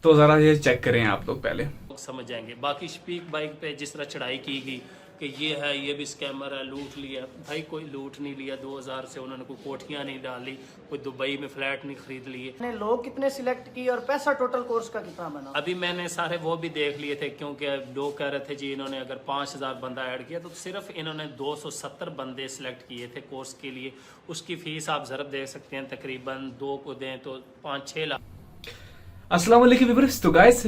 तो ज़रा ये चेक करें आप लोग पहले। समझ जाएंगे। बाकी स्पीक बाइक पे जिस तरह चढ़ाई की गई कि ये है, ये भी स्कैमर है, लूट लिया, भाई कोई लूट नहीं लिया। 2000 से उन्होंने कोई कोठियाँ नहीं डाली, कोई दुबई में फ्लैट नहीं खरीद लिए। लोग कितने सिलेक्ट किए और पैसा टोटल कोर्स का कितना बना? अभी मैंने सारे वो भी देख लिए थे, क्योंकि लोग कह रहे थे जी इन्होंने अगर 5000 बंदा ऐड किया तो सिर्फ इन्होंने 270 बंदे सिलेक्ट किए थे कोर्स के लिए। उसकी फ़ीस आप ज़रा देख सकते हैं, तकरीबन 2 को दें तो 5-6 लाख। अस्सलाम वालेकुम व्यूअर्स। तो गाइस,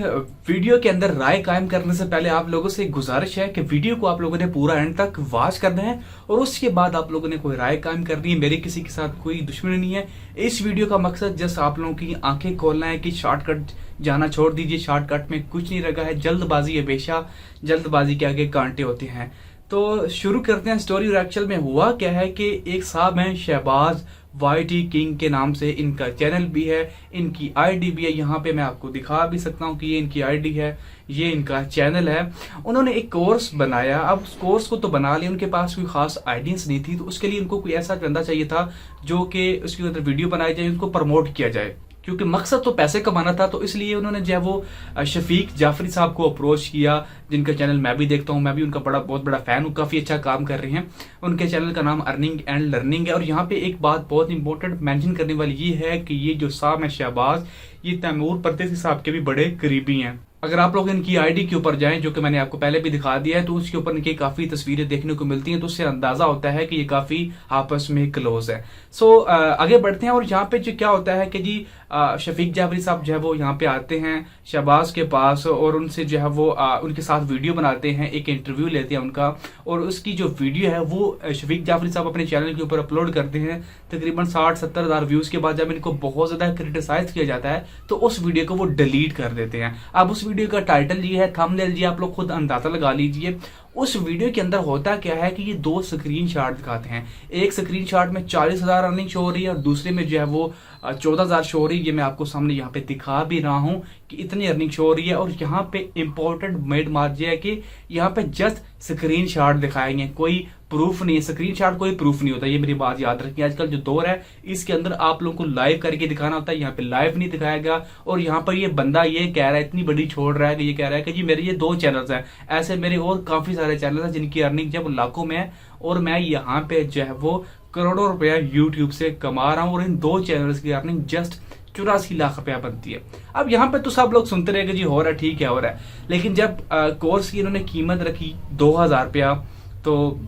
वीडियो के अंदर राय कायम करने से पहले आप लोगों से एक गुजारिश है कि वीडियो को आप लोगों ने पूरा एंड तक वॉच करना है और उसके बाद आप लोगों ने कोई राय कायम करनी है। मेरी किसी के साथ कोई दुश्मनी नहीं है। इस वीडियो का मकसद जस्ट आप लोगों की आंखें खोलना है कि शॉर्टकट जाना छोड़ दीजिए। शॉर्टकट में कुछ नहीं रखा है, जल्दबाजी हमेशा जल्दबाजी के आगे कांटे होते हैं। तो शुरू करते हैं स्टोरी। और एक्चुअल में हुआ क्या है कि एक साहब हैं शहबाज वाईटी किंग के नाम से, इनका चैनल भी है, इनकी आईडी भी है। यहाँ पे मैं आपको दिखा भी सकता हूँ कि ये इनकी आईडी है, ये इनका चैनल है। उन्होंने एक कोर्स बनाया। अब उस कोर्स को तो बना लिया, उनके पास कोई खास आइडियंस नहीं थी, तो उसके लिए उनको कोई ऐसा बंदा चाहिए था जो कि उसके अंदर वीडियो बनाई जाए, उनको प्रमोट किया जाए, क्योंकि मकसद तो पैसे कमाना था। तो इसलिए उन्होंने जो है वो शफीक जाफरी साहब को अप्रोच किया, जिनका चैनल मैं भी देखता हूँ, मैं भी उनका बहुत बड़ा फैन हूँ, काफी अच्छा काम कर रहे हैं। उनके चैनल का नाम अर्निंग एंड लर्निंग है। और यहाँ पे एक बात बहुत इंपॉर्टेंट मेंशन करने वाली ये है कि ये जो साहब है शहबाज, ये तैमूर परदेसी साहब के भी बड़े करीबी हैं। अगर आप लोग इनकी आईडी के ऊपर जाएं, जो कि मैंने आपको पहले भी दिखा दिया है, तो उसके ऊपर इनकी काफी तस्वीरें देखने को मिलती हैं, तो उससे अंदाजा होता है कि ये काफी आपस में क्लोज है। सो आगे बढ़ते हैं। और यहाँ पे जो क्या होता है कि जी शफीक जाफरी साहब जो है वो यहाँ पे आते हैं शहबाज के पास और उनसे जो है वो उनके साथ वीडियो बनाते हैं, एक इंटरव्यू लेते हैं उनका। और उसकी जो वीडियो है वो शफीक जाफरी साहब अपने चैनल के ऊपर अपलोड करते हैं। तकरीबन 60-70 हज़ार व्यूज के बाद जब इनको बहुत ज्यादा क्रिटिसाइज किया जाता है तो उस वीडियो को वो डिलीट कर देते हैं। अब उस वीडियो का टाइटल ये है, थंबनेल जी आप लोग खुद अंदाजा लगा लीजिए। उस वीडियो के अंदर होता क्या है कि ये 2 स्क्रीनशॉट दिखाते हैं। एक स्क्रीनशॉट में 40,000 अर्निंग शो हो रही है और दूसरे में जो है वो 14,000 शो हो रही है। ये मैं आपको सामने यहाँ पे दिखा भी रहा हूँ कि इतनी अर्निंग शो हो रही है। और यहाँ पे इंपॉर्टेंट मेड मार्जिन है कि यहाँ पे जस्ट स्क्रीनशॉट दिखाएंगे, कोई प्रूफ नहीं है। स्क्रीनशॉट कोई प्रूफ नहीं होता, ये मेरी बात याद रखिए। आजकल जो दौर है इसके अंदर आप लोगों को लाइव करके दिखाना होता है, यहाँ पे लाइव नहीं दिखाया गया। और यहाँ पर ये बंदा ये कह रहा है, इतनी बड़ी छोड़ रहा है कि ये कह रहा है कि जी मेरे ये 2 चैनल्स हैं। ऐसे मेरे और काफी सारे चैनल हैं जिनकी अर्निंग जब लाखों में है और मैं यहाँ पे जो है वो करोड़ों रुपया यूट्यूब से कमा रहा हूँ और इन 2 चैनल्स की अर्निंग जस्ट 84 लाख रुपया बनती है। अब यहाँ पे तो सब लोग सुनते रहे कि जी हो रहा है, ठीक है हो रहा है। लेकिन जब कोर्स की इन्होंने कीमत रखी 2000 रुपया, तो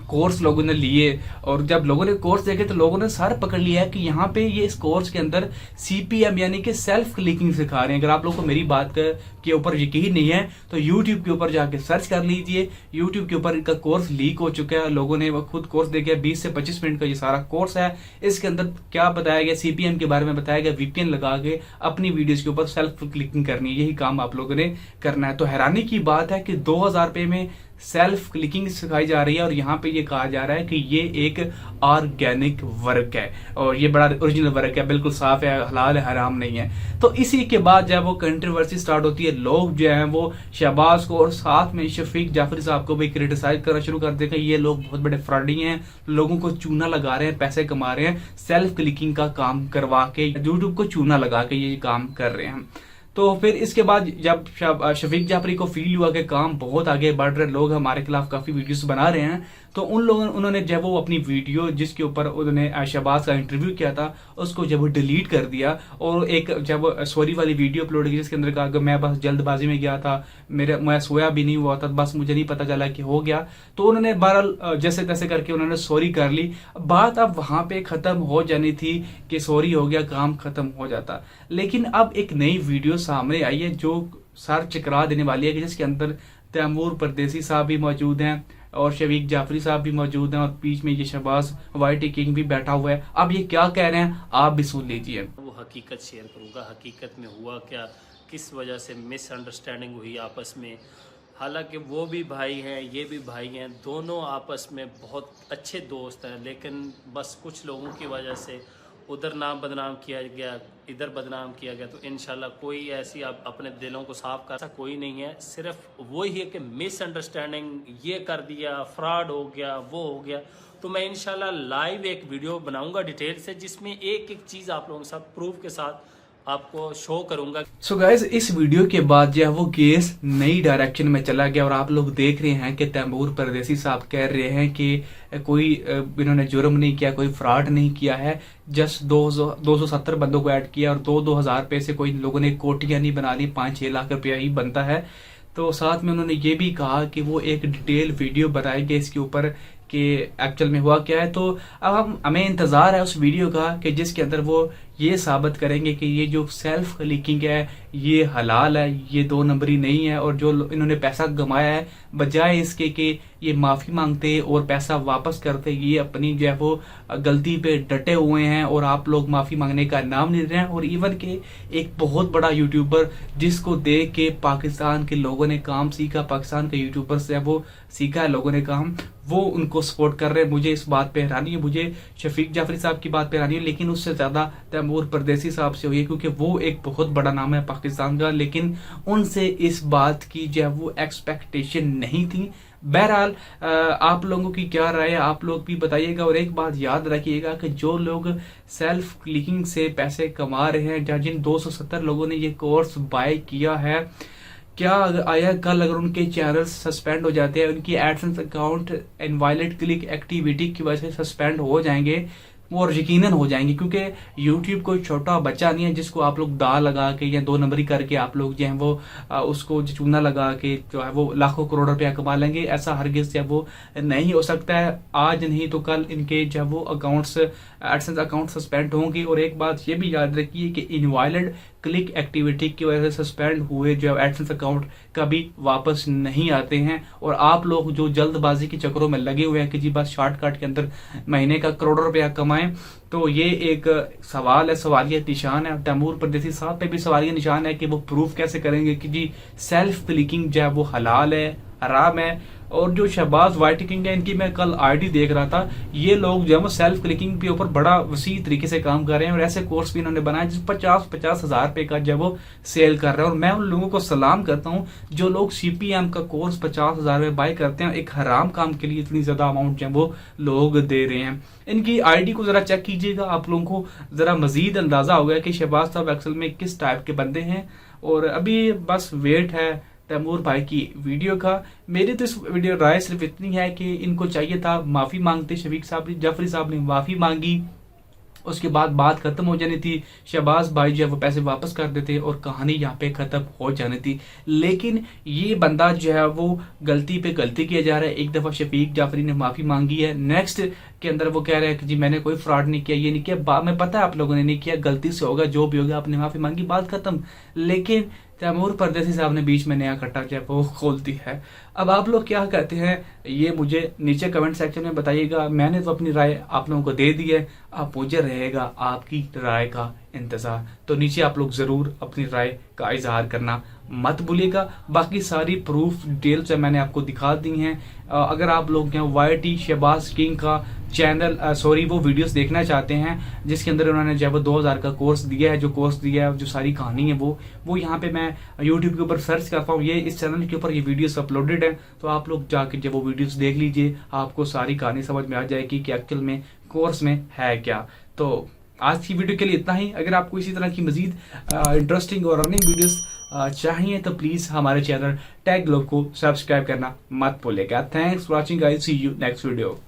कोर्स लोगों ने लिए और जब लोगों ने कोर्स देखे तो लोगों ने सर पकड़ लिया है कि यहाँ पे ये इस कोर्स के अंदर CPM यानी कि सेल्फ क्लिकिंग सिखा रहे हैं। अगर आप लोगों को मेरी बात के ऊपर यकीन नहीं है तो YouTube के ऊपर जाके सर्च कर लीजिए। YouTube के ऊपर इनका कोर्स लीक हो चुका है, लोगों ने वो खुद कोर्स देखा। 20 से 25 मिनट का ये सारा कोर्स है। इसके अंदर क्या बताया गया, CPM के बारे में बताया गया। VPN लगा के अपनी वीडियोज के ऊपर सेल्फ क्लिकिंग करनी है, यही काम आप लोगों ने करना है। तो हैरानी की बात है कि 2000 रुपए में सेल्फ क्लिकिंग सिखाई जा रही है और यहाँ पे ये कहा जा रहा है कि ये एक ऑर्गेनिक वर्क है और ये बड़ा ओरिजिनल वर्क है, बिल्कुल साफ है, हलाल है, हराम नहीं है। तो इसी के बाद जब वो कंट्रोवर्सी स्टार्ट होती है, लोग जो है वो शहबाज को और साथ में शफीक जाफरी साहब को भी क्रिटिसाइज करना शुरू कर देते हैं। ये लोग बहुत बड़े फ्रॉडी हैं, लोगों को चूना लगा रहे हैं, पैसे कमा रहे हैं, सेल्फ क्लिकिंग का काम करवा के यूट्यूब को चूना लगा के ये काम कर रहे हैं। तो फिर इसके बाद जब शफीक जाफरी को फील हुआ कि काम बहुत आगे बढ़ रहे, लोग हमारे खिलाफ काफी वीडियोस बना रहे हैं, तो उन्होंने जब वो अपनी वीडियो जिसके ऊपर उन्होंने शहबाज का इंटरव्यू किया था उसको जब वो डिलीट कर दिया और एक जब सॉरी वाली वीडियो अपलोड की जिसके अंदर कहा कि मैं बस जल्दबाजी में गया था, मैं सोया भी नहीं हुआ था, बस मुझे नहीं पता चला कि हो गया। तो उन्होंने बहरहाल जैसे तैसे करके उन्होंने सॉरी कर ली। बात अब वहां पे खत्म हो जानी थी कि सॉरी हो गया, काम खत्म हो जाता। लेकिन अब एक नई वीडियो सामने आई है जो सर चकरा देने वाली है कि जिसके अंदर तैमूर परदेसी साहब भी मौजूद हैं और शफीक जाफरी साहब भी मौजूद हैं और बीच में ये शहबाज वाईटी किंग भी बैठा हुआ है। अब ये क्या कह रहे हैं आप भी सुन लीजिए। वो हकीकत शेयर करूंगा, हकीकत में हुआ क्या, किस वजह से मिसअंडरस्टैंडिंग हुई आपस में। हालांकि वो भी भाई हैं, ये भी भाई हैं, दोनों आपस में बहुत अच्छे दोस्त हैं, लेकिन बस कुछ लोगों की वजह से उधर नाम बदनाम किया गया, इधर बदनाम किया गया। तो इंशाल्लाह कोई ऐसी आप अपने दिलों को साफ कर, ऐसा कोई नहीं है। सिर्फ वही है कि मिसअंडरस्टैंडिंग, ये कर दिया, फ्रॉड हो गया, वो हो गया। तो मैं इंशाल्लाह लाइव एक वीडियो बनाऊंगा डिटेल से, जिसमें एक एक चीज़ आप लोगों के साथ प्रूफ के साथ आपको शो करूंगा। सो गाइज इस वीडियो के बाद जो है वो केस नई डायरेक्शन में चला गया और आप लोग देख रहे हैं कि तैमूर परदेसी साहब कह रहे हैं कि कोई इन्होंने जुर्म नहीं किया, कोई फ्रॉड नहीं किया है, जस्ट 270 बंदों को ऐड किया और 2,000 रुपये से कोई लोगों ने कोटियां नहीं बना ली, 5-6 लाख रुपया ही बनता है। तो साथ में उन्होंने ये भी कहा कि वो एक डिटेल वीडियो बनाएंगे इसके ऊपर कि एक्चुअल में हुआ क्या है। तो अब हमें इंतज़ार है उस वीडियो का कि जिसके अंदर वो ये साबित करेंगे कि ये जो सेल्फ लीकिंग है ये हलाल है, ये 2 नंबरी नहीं है, और जो इन्होंने पैसा कमाया है बजाय इसके कि ये माफ़ी मांगते और पैसा वापस करते, ये अपनी जो है वो गलती पे डटे हुए हैं और आप लोग माफ़ी मांगने का नाम नहीं ले रहे हैं। और इवन के एक बहुत बड़ा यूट्यूबर जिसको देख के पाकिस्तान के लोगों ने काम सीखा, पाकिस्तान के यूट्यूबर से वो सीखा है लोगों ने काम, वो उनको सपोर्ट कर रहे हैं। मुझे इस बात पे हैरानी है, मुझे शफीक जाफरी साहब की बात पे हैरानी है, लेकिन उससे ज़्यादा तैमूर परदेसी साहब से हुई है क्योंकि वो एक बहुत बड़ा नाम है पाकिस्तान का, लेकिन उनसे इस बात की जो है वो एक्सपेक्टेशन नहीं थी। बहरहाल आप लोगों की क्या राय है आप लोग भी बताइएगा। और एक बात याद रखिएगा कि जो लोग सेल्फ क्लिकिंग से पैसे कमा रहे हैं, जहाँ जिन 270 लोगों ने ये कोर्स बाय किया है, क्या आया कल अगर उनके चैनल सस्पेंड हो जाते हैं, उनकी AdSense account invalid click activity की वजह से सस्पेंड हो जाएंगे, वो यकीनन हो जाएंगे, क्योंकि YouTube कोई छोटा बच्चा नहीं है जिसको आप लोग दाल लगा के या 2 नंबरी करके आप लोग जो है वो उसको चूना लगा के जो है वो लाखों करोड़ रुपया कमा लेंगे। ऐसा हरगिज जब वो नहीं हो सकता है, आज नहीं तो कल इनके जब वो अकाउंट्स एडसेंस अकाउंट सस्पेंड होंगे। और एक बात ये भी याद रखिए कि इनवैलिड क्लिक एक्टिविटी की वजह से सस्पेंड हुए जो एडसेंस अकाउंट कभी वापस नहीं आते हैं। और आप लोग जो जल्दबाजी के चक्करों में लगे हुए हैं कि जी बस शॉर्टकट के अंदर महीने का करोड़ों रुपया कमाएं, तो ये एक सवाल है, सवालिया निशान है। तैमूर परदेसी साहब पे भी सवालिया निशान है कि वो प्रूफ कैसे करेंगे कि जी सेल्फ क्लिकिंग जो है वो हलाल है, हराम है। और जो शहबाज वाइट किंग है, इनकी मैं कल आईडी देख रहा था, ये लोग जो है वो सेल्फ क्लिकिंग के ऊपर बड़ा वसी तरीके से काम कर रहे हैं और ऐसे कोर्स भी इन्होंने बनाए जिस 50-50 हज़ार रुपए का जो वो सेल कर रहे हैं। और मैं उन लोगों को सलाम करता हूँ जो लोग CPM का कोर्स 50,000 में बाय करते हैं, एक हराम काम के लिए इतनी ज्यादा अमाउंट जो है वो लोग दे रहे हैं। इनकी आईडी को जरा चेक कीजिएगा, आप लोगों को जरा मजीद अंदाजा होगा कि शहबाज साहब अक्सर में किस टाइप के बंदे हैं। और अभी बस वेट है तैमूर भाई की वीडियो का। मेरी तो इस वीडियो राय सिर्फ इतनी है कि इनको चाहिए था माफी मांगते, शफीक साहब जाफरी साहब ने माफी मांगी, उसके बाद बात खत्म हो जानी थी, शहबाज भाई जो है वो पैसे वापस कर देते और कहानी यहाँ पे खत्म हो जानी थी। लेकिन ये बंदा जो है वो गलती पे गलती किया जा रहा है। एक दफा शफीक जाफरी ने माफी मांगी है, नेक्स्ट के अंदर वो कह रहे हैं कि जी मैंने कोई फ्रॉड नहीं किया, ये नहीं किया, मैं पता है आप लोगों ने नहीं किया, गलती से होगा, जो भी होगा आपने माफी मांगी, बात खत्म। लेकिन तैमूर परदेसी साहब ने बीच में नया कट्टा जो है वो खोलती है। अब आप लोग क्या कहते हैं ये मुझे नीचे कमेंट सेक्शन में बताइएगा। मैंने तो अपनी राय आप लोगों को दे दी है, अब मुझे रहेगा आपकी राय का इंतजार। तो नीचे आप लोग जरूर अपनी राय का इजहार करना मत भूलिएगा। बाकी सारी प्रूफ डिटेल्स मैंने आपको दिखा दी हैं। अगर आप लोग YT शहबाज किंग का चैनल वो वीडियोस देखना चाहते हैं जिसके अंदर उन्होंने जब 2000 का कोर्स दिया है, जो कोर्स दिया है, जो सारी कहानी है वो यहाँ पे मैं YouTube के ऊपर सर्च करता हूँ, ये इस चैनल के ऊपर ये वीडियोस अपलोडेड है। तो आप लोग जाके जब वो वीडियोस देख लीजिए, आपको सारी कहानी समझ में आ जाएगी कि एक्चुअल में कोर्स में है क्या। तो आज की वीडियो के लिए इतना ही। अगर आपको इसी तरह की मजीद इंटरेस्टिंग और अर्निंग वीडियोस चाहिए तो प्लीज हमारे चैनल टेक ग्लोब को सब्सक्राइब करना मत भूलिएगा। Thanks for watching guys, see you next video.